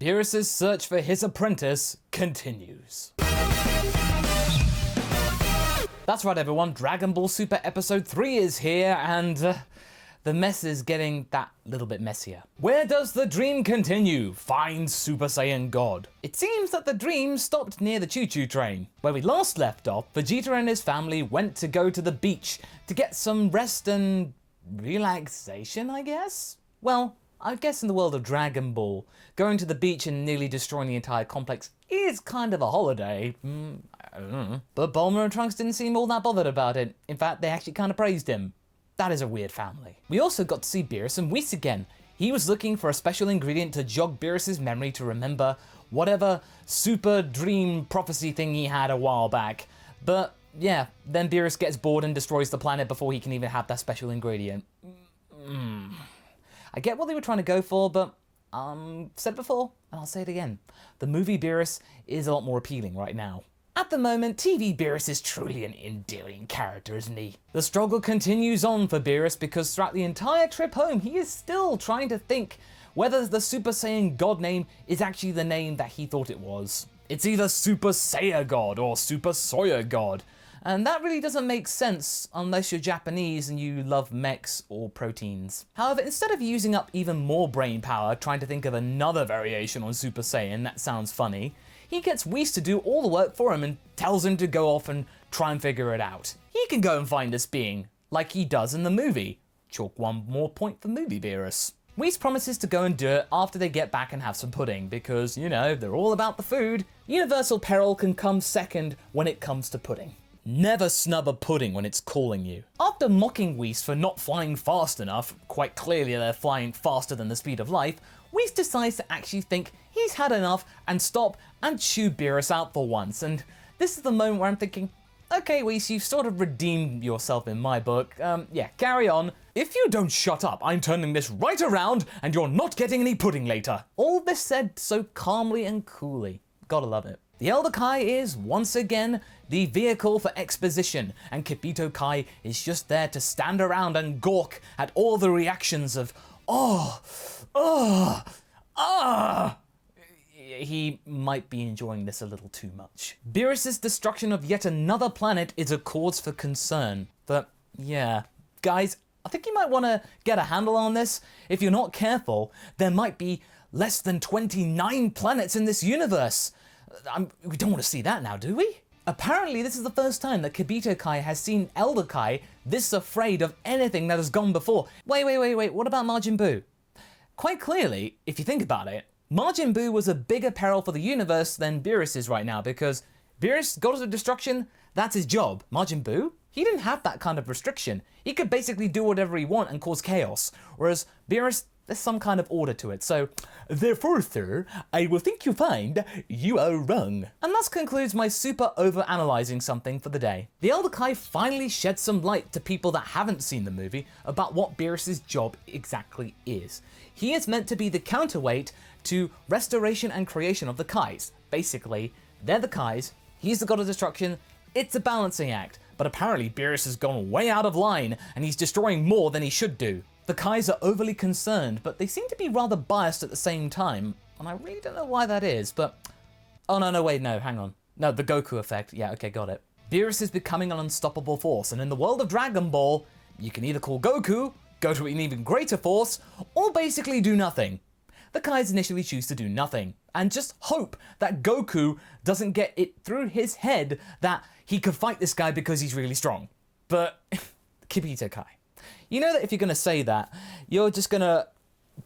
Beerus' search for his apprentice continues. That's right everyone, Dragon Ball Super Episode 3 is here, and the mess is getting that little bit messier. Where does the dream continue? Find Super Saiyan God. It seems that the dream stopped near the choo-choo train. Where we last left off, Vegeta and his family went to go to the beach to get some rest and relaxation, I guess? Well, I guess in the world of Dragon Ball, going to the beach and nearly destroying the entire complex is kind of a holiday. I don't know. But Bulma and Trunks didn't seem all that bothered about it. In fact, they actually kind of praised him. That is a weird family. We also got to see Beerus and Whis again. He was looking for a special ingredient to jog Beerus' memory to remember whatever super dream prophecy thing he had a while back. But yeah, then Beerus gets bored and destroys the planet before he can even have that special ingredient. I get what they were trying to go for, but said before, and I'll say it again. The movie Beerus is a lot more appealing right now. At the moment, TV Beerus is truly an endearing character, isn't he? The struggle continues on for Beerus because throughout the entire trip home, he is still trying to think whether the Super Saiyan God name is actually the name that he thought it was. It's either Super Saiyan God or Super Soya God. And that really doesn't make sense unless you're Japanese and you love mechs or proteins. However, instead of using up even more brain power trying to think of another variation on Super Saiyan that sounds funny, he gets Whis to do all the work for him and tells him to go off and try and figure it out. He can go and find this being, like he does in the movie. Chalk one more point for movie Beerus. Whis promises to go and do it after they get back and have some pudding because, you know, they're all about the food. Universal peril can come second when it comes to pudding. Never snub a pudding when it's calling you. After mocking Whis for not flying fast enough, quite clearly they're flying faster than the speed of light, Whis decides to actually think he's had enough and stop and chew Beerus out for once. And this is the moment where I'm thinking, okay Whis, you've sort of redeemed yourself in my book. Yeah, carry on. If you don't shut up, I'm turning this right around and you're not getting any pudding later. All this said so calmly and coolly. Gotta love it. The Elder Kai is, once again, the vehicle for exposition, and Kibito Kai is just there to stand around and gawk at all the reactions of, He might be enjoying this a little too much. Beerus' destruction of yet another planet is a cause for concern. But yeah, guys, I think you might want to get a handle on this. If you're not careful, there might be less than 29 planets in this universe. We don't want to see that now, do we? Apparently, this is the first time that Kibito Kai has seen Elder Kai this afraid of anything that has gone before. Wait, what about Majin Buu? Quite clearly, if you think about it, Majin Buu was a bigger peril for the universe than Beerus is right now because Beerus, God of Destruction, that's his job. Majin Buu? He didn't have that kind of restriction. He could basically do whatever he wants and cause chaos, whereas Beerus, there's some kind of order to it, so therefore, sir, I will think you find you are wrong. And thus concludes my super over-analysing something for the day. The Elder Kai finally sheds some light to people that haven't seen the movie about what Beerus' job exactly is. He is meant to be the counterweight to restoration and creation of the Kais. Basically, they're the Kais, he's the God of Destruction, it's a balancing act, but apparently Beerus has gone way out of line and he's destroying more than he should do. The Kais are overly concerned, but they seem to be rather biased at the same time, and I really don't know why that is, but... Oh no, wait, no, hang on. No, the Goku effect, yeah, okay, got it. Beerus is becoming an unstoppable force, and in the world of Dragon Ball, you can either call Goku, go to an even greater force, or basically do nothing. The Kais initially choose to do nothing, and just hope that Goku doesn't get it through his head that he could fight this guy because he's really strong. But, Kibito Kai. You know that if you're going to say that, you're just going to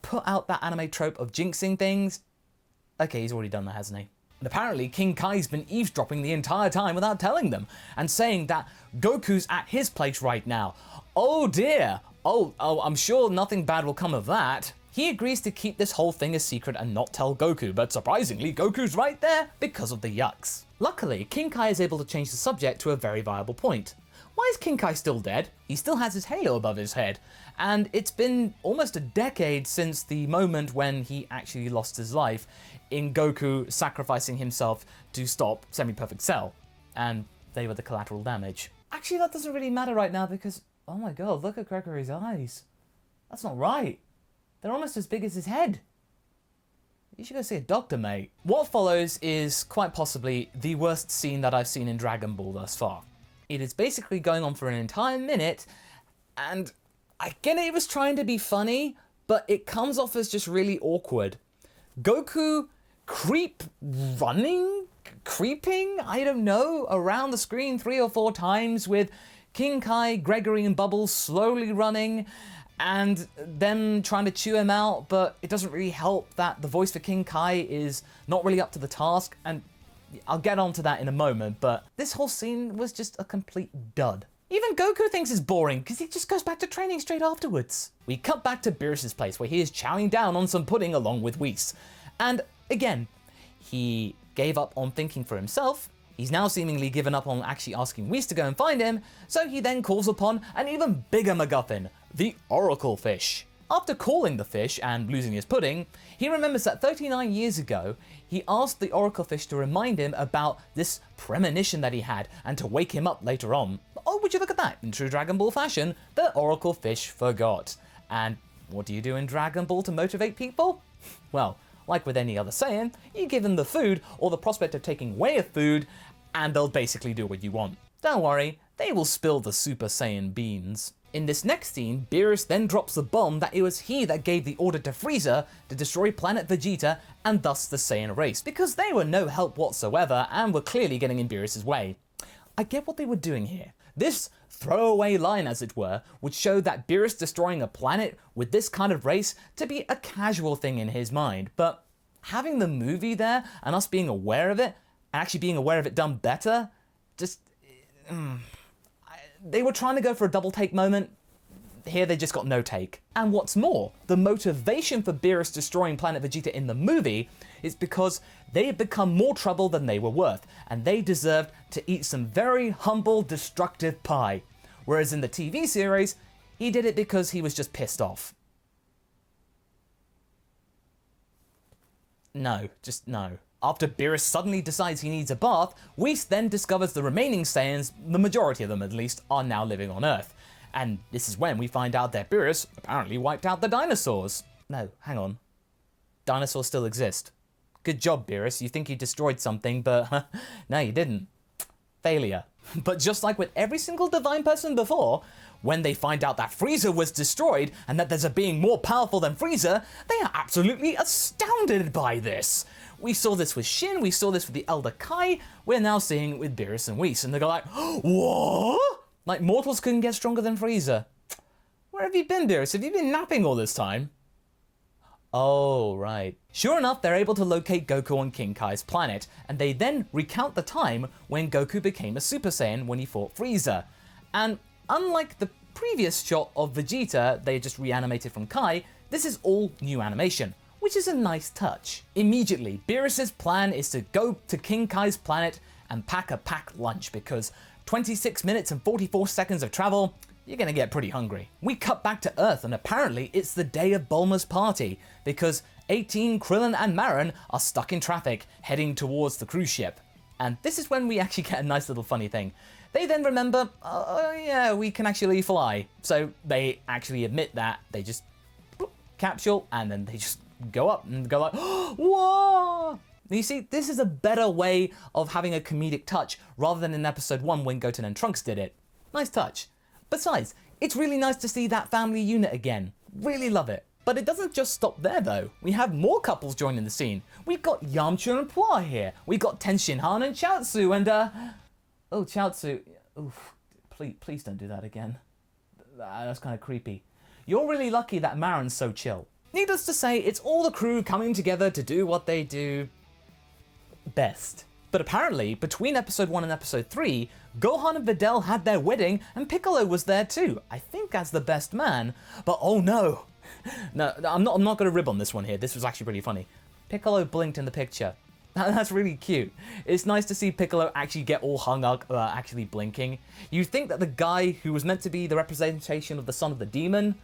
put out that anime trope of jinxing things? Okay, he's already done that, hasn't he? And apparently King Kai's been eavesdropping the entire time without telling them, and saying that Goku's at his place right now. Oh dear! Oh, I'm sure nothing bad will come of that. He agrees to keep this whole thing a secret and not tell Goku, but surprisingly, Goku's right there because of the yucks. Luckily, King Kai is able to change the subject to a very viable point. Why is King Kai still dead? He still has his halo above his head, and it's been almost a decade since the moment when he actually lost his life in Goku sacrificing himself to stop Semi-Perfect Cell, and they were the collateral damage. Actually, that doesn't really matter right now because, oh my god, look at Gregory's eyes. That's not right. They're almost as big as his head. You should go see a doctor, mate. What follows is quite possibly the worst scene that I've seen in Dragon Ball thus far. It is basically going on for an entire minute, and I get it was trying to be funny, but it comes off as just really awkward. Goku creeping, I don't know, around the screen 3 or 4 times with King Kai, Gregory, and Bubbles slowly running, and them trying to chew him out, but it doesn't really help that the voice for King Kai is not really up to the task, and I'll get onto that in a moment, but this whole scene was just a complete dud. Even Goku thinks it's boring, because he just goes back to training straight afterwards. We cut back to Beerus' place, where he is chowing down on some pudding along with Whis. And again, he gave up on thinking for himself. He's now seemingly given up on actually asking Whis to go and find him, so he then calls upon an even bigger MacGuffin, the Oracle Fish. After calling the fish and losing his pudding, he remembers that 39 years ago, he asked the Oracle Fish to remind him about this premonition that he had and to wake him up later on. Oh, would you look at that? In true Dragon Ball fashion, the Oracle Fish forgot. And what do you do in Dragon Ball to motivate people? Well, like with any other Saiyan, you give them the food or the prospect of taking away a food, and they'll basically do what you want. Don't worry, they will spill the Super Saiyan beans. In this next scene, Beerus then drops the bomb that it was he that gave the order to Frieza to destroy planet Vegeta and thus the Saiyan race, because they were no help whatsoever and were clearly getting in Beerus' way. I get what they were doing here. This throwaway line, as it were, would show that Beerus destroying a planet with this kind of race to be a casual thing in his mind, but having the movie there and us being aware of it, and actually being aware of it done better, just... They were trying to go for a double take moment. Here they just got no take. And what's more, the motivation for Beerus destroying Planet Vegeta in the movie is because they had become more trouble than they were worth, and they deserved to eat some very humble, destructive pie. Whereas in the TV series, he did it because he was just pissed off. No, just no. After Beerus suddenly decides he needs a bath, Whis then discovers the remaining Saiyans, the majority of them at least, are now living on Earth. And this is when we find out that Beerus apparently wiped out the dinosaurs. No, hang on. Dinosaurs still exist. Good job, Beerus. You think you destroyed something, but no, you didn't. Failure. But just like with every single divine person before, when they find out that Frieza was destroyed and that there's a being more powerful than Frieza, they are absolutely astounded by this. We saw this with Shin, we saw this with the Elder Kai, we're now seeing it with Beerus and Whis, and they go like, what? Like mortals couldn't get stronger than Frieza. Where have you been, Beerus? Have you been napping all this time? Oh, right. Sure enough, they're able to locate Goku on King Kai's planet, and they then recount the time when Goku became a Super Saiyan when he fought Frieza. And unlike the previous shot of Vegeta they just reanimated from Kai, this is all new animation, which is a nice touch. Immediately, Beerus' plan is to go to King Kai's planet and pack a packed lunch, because 26 minutes and 44 seconds of travel, you're gonna get pretty hungry. We cut back to Earth, and apparently it's the day of Bulma's party, because 18, Krillin, and Marin are stuck in traffic, heading towards the cruise ship. And this is when we actually get a nice little funny thing. They then remember, oh yeah, we can actually fly. So they actually admit that, they just capsule, and then they just go up and go like, whoa! You see, this is a better way of having a comedic touch, rather than in episode 1 when Goten and Trunks did it. Nice touch. Besides, it's really nice to see that family unit again. Really love it. But it doesn't just stop there though. We have more couples joining the scene. We've got Yamcha and Puar here. We got Tenshinhan and Chaozu and oh, Chaozu. Oof, please don't do that again. That's kind of creepy. You're really lucky that Marin's so chill. Needless to say, it's all the crew coming together to do what they do best. But apparently, between episode 1 and episode 3, Gohan and Videl had their wedding and Piccolo was there too, I think as the best man. But oh no! No, I'm not going to rib on this one here, this was actually really funny. Piccolo blinked in the picture. That's really cute. It's nice to see Piccolo actually get all hung up about actually blinking. You'd think that the guy who was meant to be the representation of the son of the demon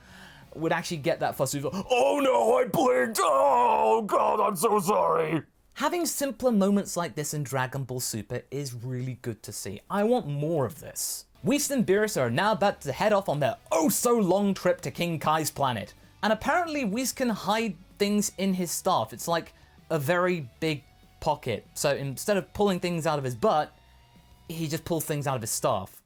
would actually get that fussy, oh no, I blinked! Oh god, I'm so sorry! Having simpler moments like this in Dragon Ball Super is really good to see. I want more of this. Whis and Beerus are now about to head off on their oh-so-long trip to King Kai's planet. And apparently Whis can hide things in his staff. It's like a very big pocket. So instead of pulling things out of his butt, he just pulls things out of his staff.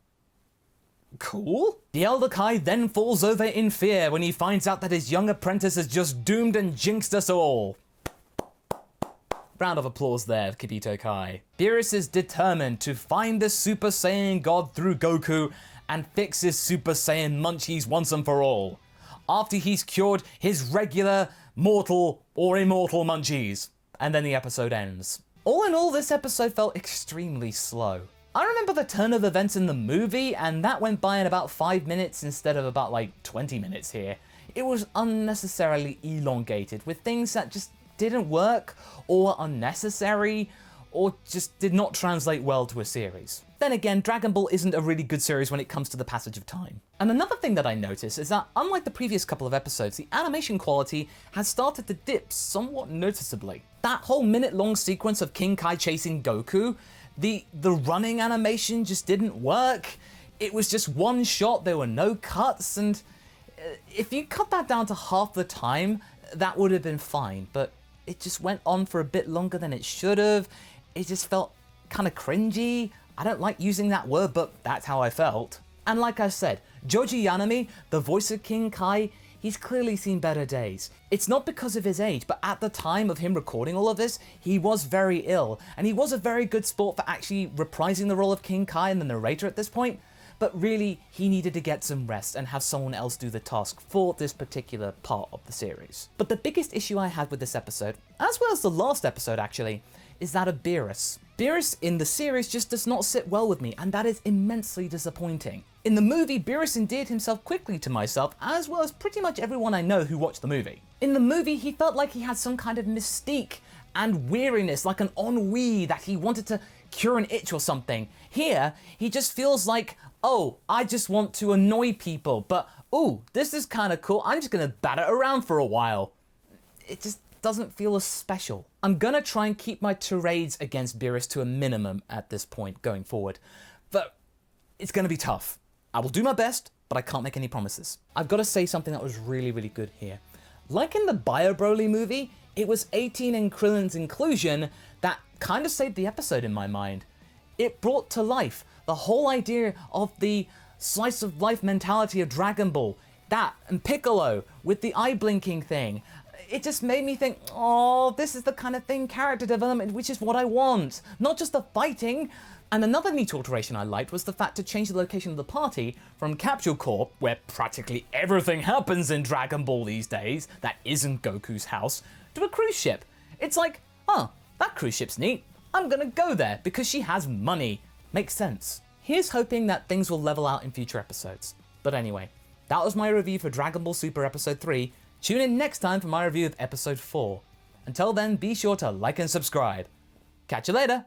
Cool. The Elder Kai then falls over in fear when he finds out that his young apprentice has just doomed and jinxed us all. Round of applause there, Kibito Kai. Beerus is determined to find the Super Saiyan God through Goku and fix his Super Saiyan munchies once and for all, after he's cured his regular, mortal, or immortal munchies. And then the episode ends. All in all, this episode felt extremely slow. I remember the turn of events in the movie, and that went by in about 5 minutes instead of about like 20 minutes here. It was unnecessarily elongated, with things that just didn't work, or unnecessary, or just did not translate well to a series. Then again, Dragon Ball isn't a really good series when it comes to the passage of time. And another thing that I noticed is that, unlike the previous couple of episodes, the animation quality has started to dip somewhat noticeably. That whole minute-long sequence of King Kai chasing Goku, the running animation just didn't work. It was just one shot, there were no cuts, and if you cut that down to half the time, that would have been fine, but it just went on for a bit longer than it should have. It just felt kind of cringy. I don't like using that word, but that's how I felt. And like I said, Joji Yanami, the voice of King Kai, he's clearly seen better days. It's not because of his age, but at the time of him recording all of this, he was very ill, and he was a very good sport for actually reprising the role of King Kai and the narrator at this point. But really, he needed to get some rest and have someone else do the task for this particular part of the series. But the biggest issue I had with this episode, as well as the last episode actually, is that of Beerus. Beerus in the series just does not sit well with me, and that is immensely disappointing. In the movie, Beerus endeared himself quickly to myself, as well as pretty much everyone I know who watched the movie. In the movie, he felt like he had some kind of mystique and weariness, like an ennui that he wanted to cure an itch or something. Here, he just feels like, oh, I just want to annoy people, but ooh, this is kind of cool, I'm just gonna bat it around for a while. It just doesn't feel as special. I'm gonna try and keep my tirades against Beerus to a minimum at this point going forward, but it's gonna be tough. I will do my best, but I can't make any promises. I've got to say something that was really good here. Like in the Bio Broly movie, it was 18 and Krillin's inclusion that kind of saved the episode in my mind. It brought to life the whole idea of the slice of life mentality of Dragon Ball. That and Piccolo with the eye blinking thing. It just made me think, oh, this is the kind of thing, character development, which is what I want. Not just the fighting. And another neat alteration I liked was the fact to change the location of the party from Capsule Corp, where practically everything happens in Dragon Ball these days that isn't Goku's house, to a cruise ship. It's like, huh, that cruise ship's neat. I'm gonna go there because she has money. Makes sense. Here's hoping that things will level out in future episodes. But anyway, that was my review for Dragon Ball Super Episode 3. Tune in next time for my review of Episode 4. Until then, be sure to like and subscribe. Catch you later!